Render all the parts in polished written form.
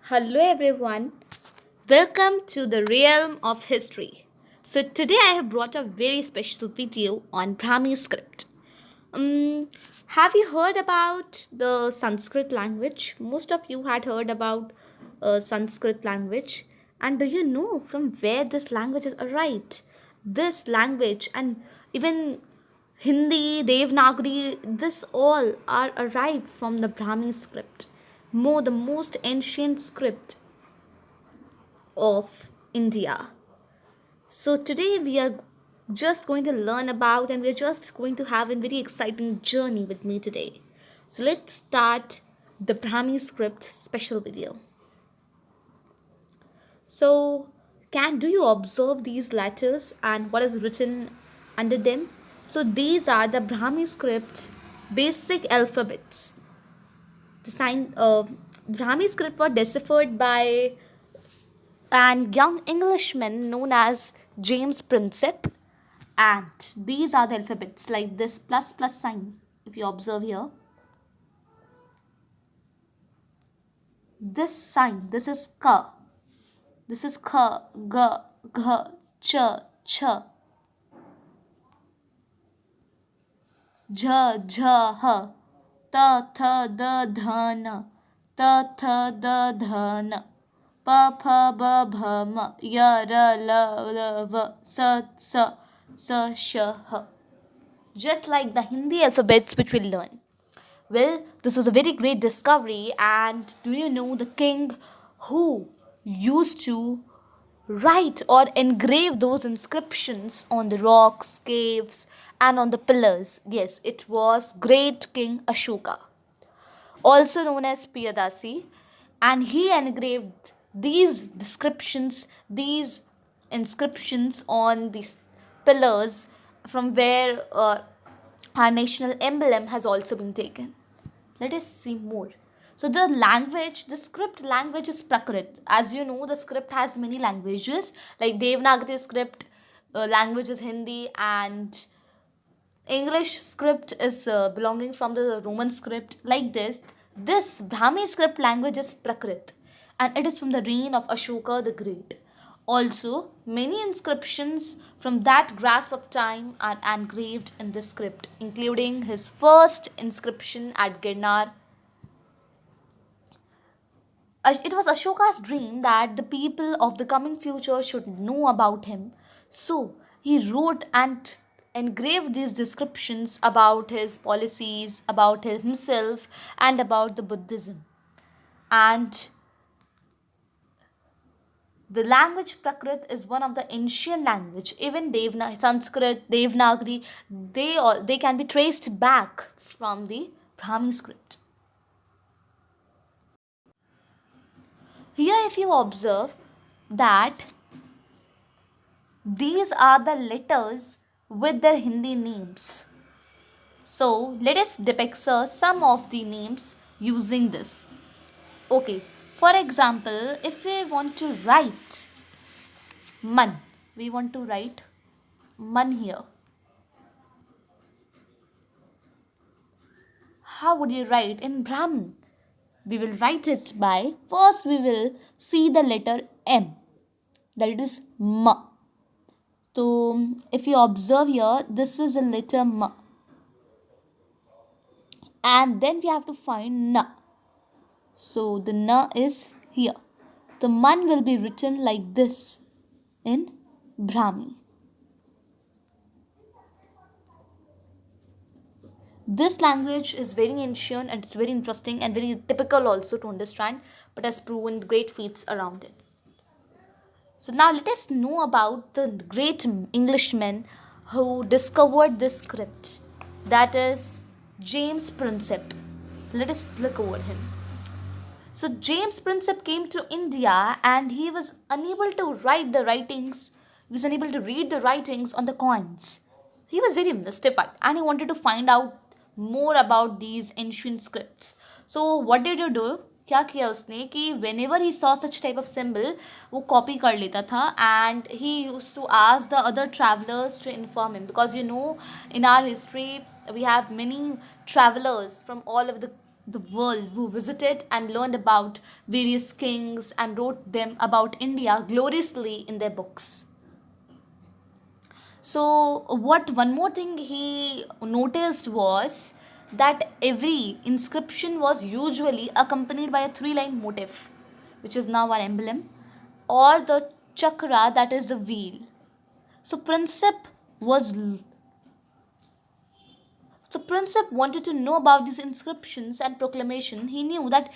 Hello everyone, welcome to the realm of history. So today I have brought a very special video on Brahmi script. Um, have you heard about the Sanskrit language? Most of you had heard about Sanskrit language. And do you know from where this language has arrived? This language and even Hindi, Devanagari, this all are arrived from the Brahmi script. The most ancient script of India. So today we are just going to learn about and we're just going to have a very exciting journey with me today. So let's start the Brahmi script special video. So can do you observe these letters and what is written under them? So these are the Brahmi script basic alphabets. The Brahmi script was deciphered by an young Englishman known as James Princip. And these are the alphabets like this plus plus sign. If you observe here, this sign, this is ka, this is kha, ga, gha, cha, cha, jha, jha, ha, ta, tha, da, dha, na, ta, tha, da, dha, na, pa, pha, ba, bha, ma, ya, ra, la, va, sa, sa, sa, sh, ha. Just like the Hindi alphabets which we'll learn. Well, this was a very great discovery, and do you know the king who used to write or engrave those inscriptions on the rocks, caves, and on the pillars? Yes, it was great King Ashoka, also known as Piyadassi, and he engraved these descriptions, these inscriptions on these pillars from where our national emblem has also been taken. Let us see more. So the language, the script language is Prakrit. As you know, the script has many languages like Devanagari script, language is Hindi, and English script is belonging from the Roman script. Like this Brahmi script language is Prakrit, and it is from the reign of Ashoka the Great. Also, many inscriptions from that grasp of time are engraved in this script, including his first inscription at Girnar. It was Ashoka's dream that the people of the coming future should know about him. So he wrote and engraved these descriptions about his policies, about himself, and about the Buddhism. And the language Prakrit is one of the ancient language. Even Sanskrit, Devanagari, they can be traced back from the Brahmi script. Here, if you observe that these are the letters with their Hindi names. So let us depict some of the names using this. Okay, for example, if we want to write man, we want to write man here. How would you write in Brahmi? We will write it by first we will see the letter M, that is ma. So if you observe here, this is a letter ma, and then we have to find na. So the na is here. The man will be written like this in Brahmi. This language is very ancient and it's very interesting and very typical also to understand, but has proven great feats around it. So now let us know about the great Englishman who discovered this script. That is James Princip. Let us look over him. So James Princip came to India and he was unable to write the writings. He was unable to read the writings on the coins. He was very mystified and he wanted to find out more about these ancient scripts. So what did he do? क्या किया उसने कि whenever he saw such type of symbol वो copy कर लेता था and he used to ask the other travelers to inform him, because you know in our history we have many travelers from all over the the world, who visited and learned about various kings and wrote them about India gloriously in their books. So, what one more thing he noticed was that every inscription was usually accompanied by a three-line motif, which is now our emblem, or the chakra, that is the wheel. So, was Princip wanted to know about these inscriptions and proclamation. He knew that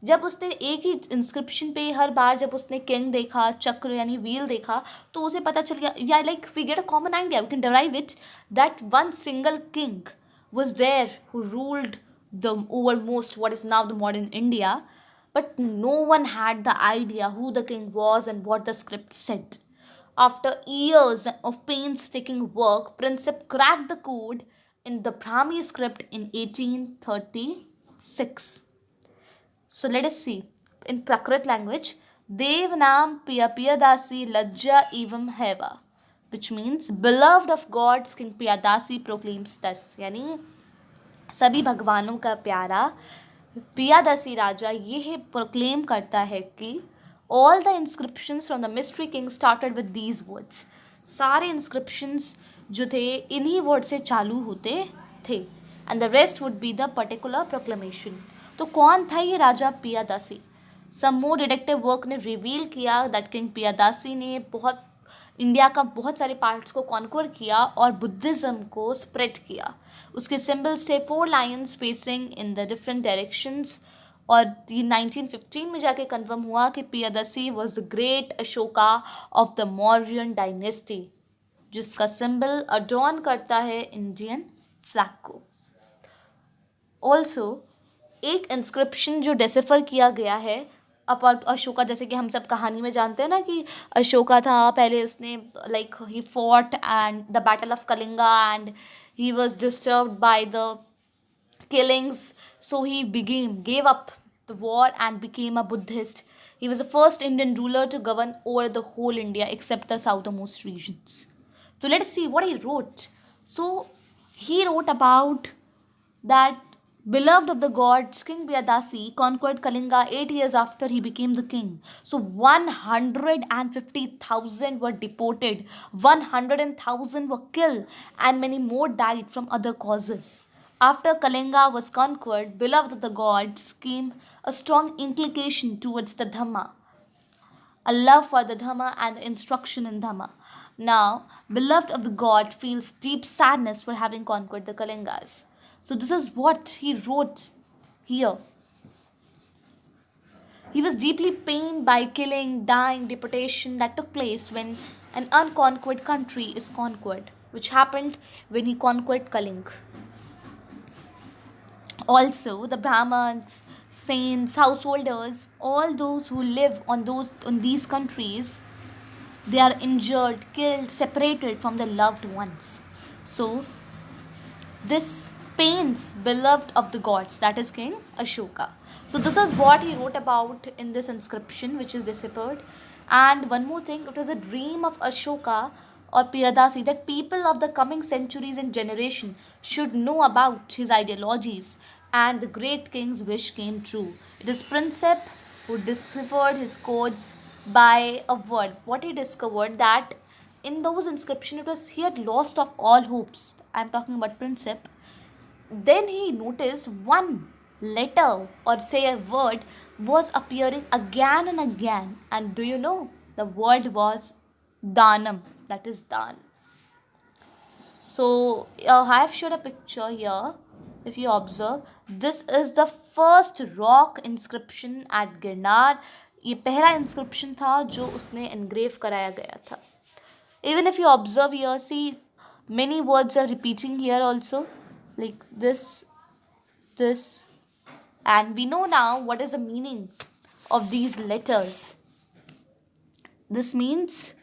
जब उसने एक ही inscription पे हर बार जब उसने king देखा, चक्र यानी wheel देखा, तो उसे पता चल गया, या like we get a common idea, we can derive it that one single king was there who ruled the overmost what is now the modern India, but no one had the idea who the king was and what the script said. After years of painstaking work, Princip cracked the code in the Brahmi script in 1836. So let us see. In Prakrit language, Devanam Piyadasi Lajja Evam Heva, which means beloved of gods, King Piyadasi proclaims thus. यानी सभी भगवानों का प्यारा पियादसी राजा ये proclaim करता है कि all the inscriptions from the mystery king started with these words. सारे inscriptions जो थे इन्हीं वर्ड से चालू होते थे, and the rest would be the particular proclamation. तो कौन था ये राजा पियादासी? सम मोर डिटेक्टिव वर्क ने रिवील किया दैट किंग पियादासी ने बहुत इंडिया का बहुत सारे पार्ट्स को कॉन्क्वर किया और बुद्धिज़्म को स्प्रेड किया. उसके सिंबल्स थे 4 Lions facing in the different directions, और ये 1915 में जाके कन्फर्म हुआ कि Piyadasi was the great Ashoka of the Mauryan dynasty, जिसका सिंबल अडॉर्न करता है इंडियन फ्लैग को. ऑल्सो एक इंस्क्रिप्शन जो डेसिफर किया गया है अपार्ट अशोका, जैसे कि हम सब कहानी में जानते हैं ना कि अशोका था, पहले उसने like he fought and the battle of Kalinga and he was disturbed by the killings, so he gave up the war and became a Buddhist. He was the first Indian ruler to govern over the whole India except the southernmost regions. So let us see what he wrote. So he wrote about that beloved of the gods, King Piyadasi conquered Kalinga 8 years after he became the king. So 150,000 were deported, 100,000 were killed, and many more died from other causes. After Kalinga was conquered, beloved of the gods, came a strong inclination towards the Dhamma, a love for the Dhamma and the instruction in Dhamma. Now, beloved of the god feels deep sadness for having conquered the Kalingas. So this is what he wrote here. He was deeply pained by killing, dying, deportation that took place when an unconquered country is conquered, which happened when he conquered Kaling. Also, the Brahmins, saints, householders, all those who live on these countries, they are injured, killed, separated from their loved ones. So, this pains beloved of the gods, that is King Ashoka. So this is what he wrote about in this inscription, which is deciphered. And one more thing, it was a dream of Ashoka or Piyadasi that people of the coming centuries and generation should know about his ideologies, and the great king's wish came true. It is Princip who deciphered his codes by a word. What he discovered that in those inscriptions, it was he had lost of all hopes. I'm talking about Princip. Then he noticed one letter or say a word was appearing again and again. And do you know? The word was Danam. That is Dan. So I have showed a picture here. If you observe, this is the first rock inscription at Girnar. ये पहला inscription था जो उसने engrave कराया गया था. Even if you observe here, see many words are repeating here also, like this, and we know now what is the meaning of these letters. This means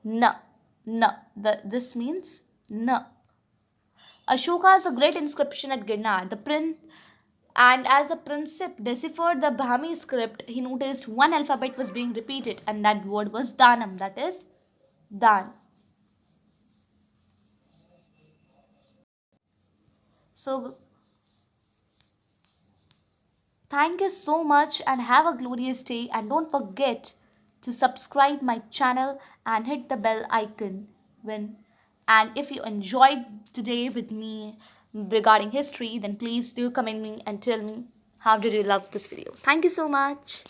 na. This means na. Ashoka is a great inscription at Girnar. And as the Princip deciphered the Brahmi script, he noticed one alphabet was being repeated, and that word was Danam, that is Dan. So Thank you so much and have a glorious day, and don't forget to subscribe my channel and hit the bell icon when and if you enjoyed today with me regarding history, then please do comment me and tell me how did you love this video. Thank you so much.